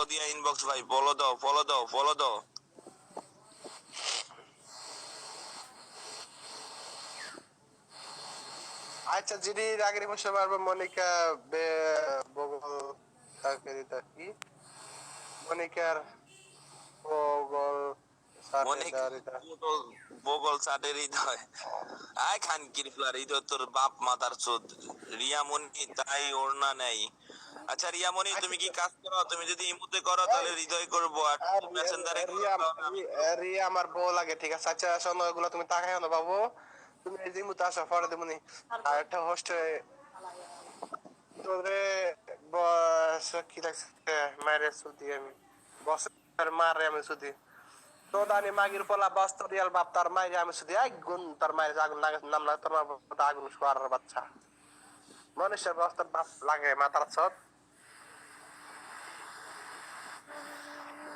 Follow দিয়া inbox ভাই, follow দাও ফলো দাও ফলো দাও। আচ্ছা জিডি আগের বসে পারবো মনিকা বগল কি মনিকার বগল বগল চাটের হৃদয়। আয় খান কিরফলার হৃদয় তোর বাপ মাতার চোদ। রিয়ামণি তাই ওড়না নেই। আচ্ছা রিয়ামণি তুমি কি কাজ করো? তুমি যদি ইমুতে করো তাহলে হৃদয় করবো, আর মেসেঞ্জারে করো তাহলে আমি করবো। রিয়া আমার বউ লাগে, ঠিক আছে? আচ্ছা শোনো, এগুলো তুমি তাকাই না বাবু, তুমি এই জিমুতে আসো, পরে দেবনি। আর একটা হোস্টে তোরে কি লাগছে মায়ের সুদি, আমি বসের মারে আমি সুদি তো দানি মাগির পোলা বস্ত রিয়াল বাপ তার মায়ের আমি সুদি এক গুণ তার মায়ের আগুন লাগে নাম লাগে তোর আগুন শোয়ার বাচ্চা মানুষের বস্তার বাপ লাগে মাতার ছট।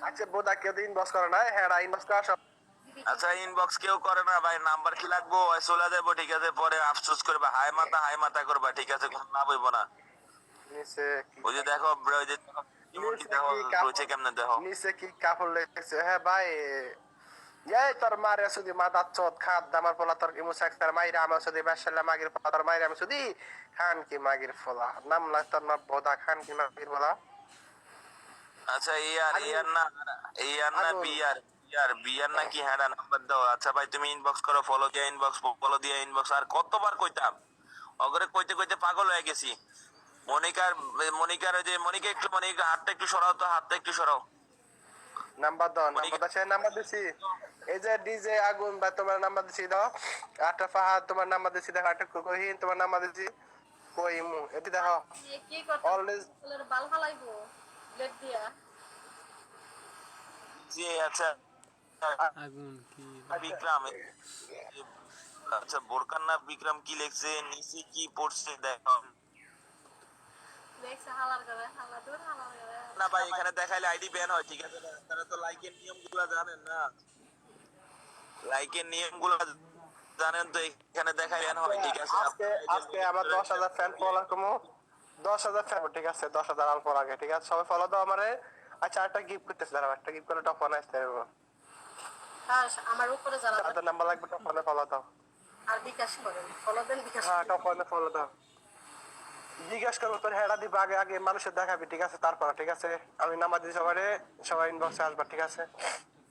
আচ্ছা বোধা কেউ ইনবক্স করে না, হ্যাঁ ইনবক্স করা সব। আচ্ছা ইনবক্স কেউ করে না ভাই, নাম্বার কি লাগবো? চলে যাবো, ঠিক আছে? পরে আফসোস করবা, হাই মাথা করবা, ঠিক আছে? কোনো লাভ হইব না। নিচে কি ওই যে দেখো ওই যে ইমোজি দেখো রয়েছে কেমনে দেখো। নিচে কি কাপড় লেগেছে? হ্যাঁ ভাই, এই তোর মারে সুদি মাদার চোদ খাদ দামার পোলা তোর ইমু সেক্সর মাইরা আমার সুদি বেশাল্লা মাগির পোলা তোর মাইরা আমি সুদি খান কি মাগির ফলা নাম লাগ তোর না বোদা খান কি মাগির ফলা। আচ্ছা ইয়ার না বিয়ার নাকি? হ্যাঁ নাম্বার দাও। আচ্ছা ভাই তুমি ইনবক্স করো, ফলো দিয়া ইনবক্স। আর কতবার কইতাম অগরে, কইতে কইতে পাগল হয়ে গেছি। মনিকার মনিকার ওই যে মনিকা একটু, মনিকা হাতটা একটু সরাও তো, হাতটা একটু সরাও। নাম্বার দাও, মনিকা নাম্বার দাও, সে নাম্বার দিছি। এই যে ডিজে আগুন ভাই তোমার নাম্বার দিছি দাও। আটা ফাহাদ তোমার নাম্বার দিছি দেখো, আটা কহিন তোমার নাম্বার দিছি কই মু এটি দেখো কি করতে অলওয়েজ বাল ফালাইবো লেট দিয়া। জি আচ্ছা আগুন কি বিক্রম। আচ্ছা বোরকান না বিক্রম কি লিখছে নিচে কি পড়ছে দেখো দেখছে হালার করে হালা দূর হালার করে। না ভাই, এখানে দেখাইলে আইডি ব্যান হয়, ঠিক আছে? তারা তো লাইকের নিয়মগুলো জানেন না, লাইকের নিয়মগুলো জানেন তো, এখানে দেখাই ব্যান হয়, ঠিক আছে? আজকে আজকে আমার 10,000 ফ্যান ফলো কমো, 10,000 ফ্যান, ঠিক আছে? 10,000 আল ফলো আগে, ঠিক আছে? সবাই ফলো দাও আমারে। আচ্ছা একটা গিফট করতেছ, দাঁড়াও একটা গিফট করে টপ 1 আসতে হবে। হ্যাঁ আমার উপরে যারা যাদের নাম্বার লাগবে টপ 1 ফলো দাও। আর বিকাশ করেন ফলো দেন বিকাশ হ্যাঁ টপ 1 ফলো দাও। জিজ্ঞাসা করবো তোর হেডা দিবা আগে, আগে মানুষের দেখাবি, ঠিক আছে? তারপর ঠিক আছে আমি নাম্বার দিই সবাই, সবাই ইনবক্সে আসবা, ঠিক আছে?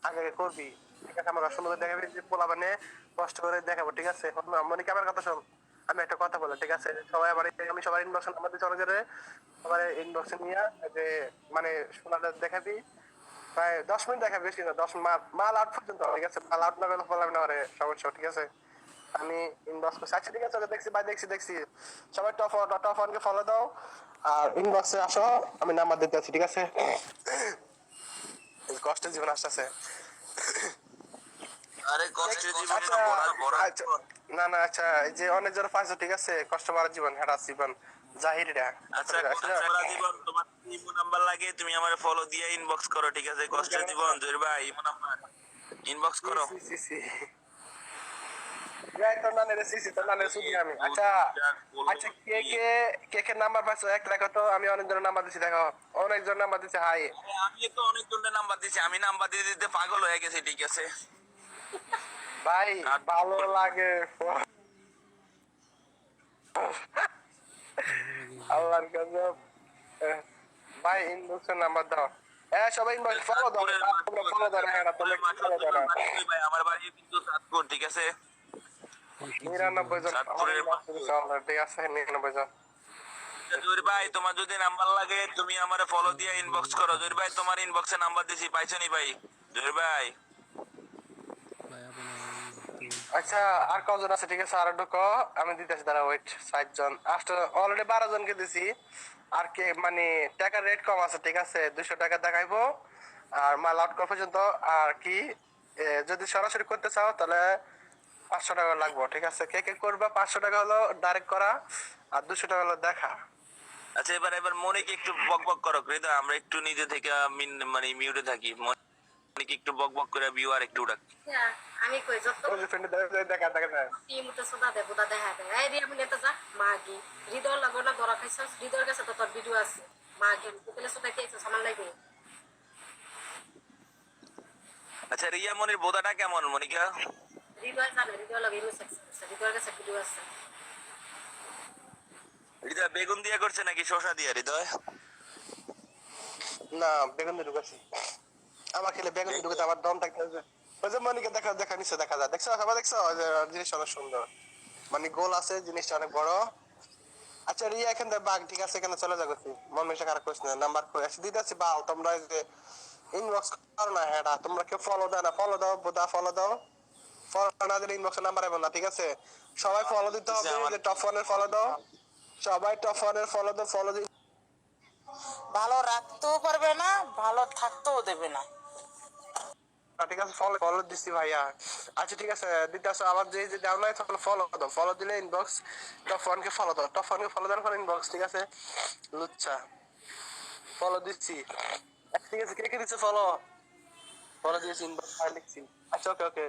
আগে করবি, ঠিক আছে? আমার সুন্দর দেখাবি যে পোলা মানে কষ্ট করে দেখাবো, ঠিক আছে? মনিকা আমার কথা শোন, আমি একটা কথা বলে, ঠিক আছে? সবাই আবার আমি সবার ইনবক্সে নাম্বার দিচ্ছি অনেকের, সবার ইনবক্সে নিয়ে যে মানে সোনাটা দেখাবি প্রায় 10 মিনিট দেখাবি, বেশি না 10 মাল আউট পর্যন্ত, ঠিক আছে? মাল আউট না গেলে বললাম না সমস্যা, ঠিক আছে? আমি ইনবক্স করছি, আচ্ছা ঠিক আছে দেখছি ভাই, দেখছি সবাই টপ 1 কে ফলো দাও আর ইনবক্সে আসো, আমি নাম্বার দিতে আছি, ঠিক আছে? কষ্টের জীবন আসতেছে। আরে কষ্টের জীবন আচ্ছা না, বড় বড় আচ্ছা না না আচ্ছা এই যে অনেক জন পাইছো, ঠিক আছে? কষ্ট করার জীবন, হেরা জীবন জাহিরিরা। আচ্ছা কষ্টের জীবন। তোমার ইমো নাম্বার লাগে, তুমি আমার ফলো দিয়ে ইনবক্স করো, ঠিক আছে? কষ্টের জীবন জহির ভাই, ইমো নাম্বার ইনবক্স করো। যাই তোর নানের সিসি, তোর নানের সুদি আমি। আচ্ছা আচ্ছা কে কে কে কে নাম্বার পাইছো এক দেখো তো, আমি অনেকজনের নাম্বার দিছি দেখো, অনেকজন নাম্বার দিছে। হাই আরে আমি তো অনেক জনের নাম্বার দিছি, আমি নাম্বার দিতে দিতে পাগল হয়ে গেছি, ঠিক আছে? ভাই আর ভালো লাগে আল্লাহর গজব। ভাই ইনবক্সে নাম্বার দাও, হ্যাঁ সবাই ইনবক্স ফলো দাও, তোমরা ফলো দাও না, হ্যাঁ তোমরা ফলো দাও না। ভাই আমার বাড়ি কিন্তু চাঁদপুর, ঠিক আছে? 99 জন চাঁদপুরের ঠিক আছে, 99 জন। জহির ভাই তোমার যদি নাম্বার লাগে তুমি আমার ফলো দিয়ে ইনবক্স করো। জহির ভাই তোমার ইনবক্সে নাম্বার দিছি, পাইছো নি ভাই? জহির ভাই ভাই আপনার একটু আচ্ছা আর কজন আছে, ঠিক আছে? আর ঢুকো, আমি দিতেছি, দাঁড়া ওয়েট। 7 জন আসলে অলরেডি 12 জনকে দিছি। আর কে মানে টাকার রেট কম আছে, ঠিক আছে? 200 টাকা দেখাইবো আর মাল আউট করা পর্যন্ত। আর কি যদি সরাসরি করতে চাও তাহলে 500 টাকা লাগবে, ঠিক আছে? কে কে করবা 500 টাকা হলো ডাইরেক্ট করা, আর 200 টাকা হলো দেখা। আচ্ছা এবার মনিকে একটু বক বক করো হৃদয়, আমরা একটু নিজে থেকে মানে মিউটে থাকি। মনিকে একটু বক বক করে ভিউ আর একটু উঠাক। হ্যাঁ আমি কই যত ওই যে ফ্রেন্ড দেখা দেখা দেখা টিম তো সদা দেব দা দেখা দে এই রিয়া আমি নেতা যা মাগি হৃদয় লাগো না ধরা খাইছস হৃদয়ের কাছে তো তোর ভিডিও আছে মাগি তুইলে সদা কেছে সামান লাগে আচ্ছা রিয়া মনির বোদাটা কেমন মনিকা? হৃদয় জানে, হৃদয় লাগে ইমেজ সেক্স করছে, হৃদয়ের কাছে ভিডিও আছে। হৃদয় বেগুন দিয়ে করছে নাকি শসা দিয়ে হৃদয়? না, বেগুন দিয়ে ঢুকাচ্ছি। আমার খেলে বেগুন দিয়ে ঢুকাতে আমার দম থাকতে হবে। ওই যে মনিকে দেখা নিচে দেখা যায়, দেখছো সবাই দেখছো? ওই যে জিনিসটা অনেক সুন্দর, মানে গোল আছে, জিনিসটা অনেক বড়। আচ্ছা রিয়া এখান থেকে বাঘ, ঠিক আছে, এখানে চলে যাবো। মন মেশা খারাপ করিস না, নাম্বার করে আসি দিতেছি। বাল তোমরা এই যে ইনবক্স করো না, হ্যাঁ তোমরা কেউ ফলো দাও না, ফলো দাও বোদা, ফলো দাও। ফলো না দিলে ইনবক্সে নাম্বার হবে না, ঠিক আছে? সবাই ফলো দিতে হবে, যে টপ ওয়ানের ফলো দাও, সবাই টপ ওয়ানের ফলো দাও, ফলো দিই। ভালো রাখতেও পারবে না, ভালো থাকতেও দেবে না। ঠিক আছে, ফলো ফলো দিছি ভাইয়া। আচ্ছা ঠিক আছে, দিতে আসো। আবার যে যে দাও নাই তখন ফলো দাও, ফলো দিলে ইনবক্স টপ ওয়ানকে ফলো দাও, টপ ওয়ানকে ফলো দেওয়ার পর ইনবক্স, ঠিক আছে? লুচ্চা ফলো দিচ্ছি। আচ্ছা ঠিক আছে, কে কে দিচ্ছে ফলো? ফলো দিয়েছি, ইনবক্স লিখছি। আচ্ছা ওকে ওকে।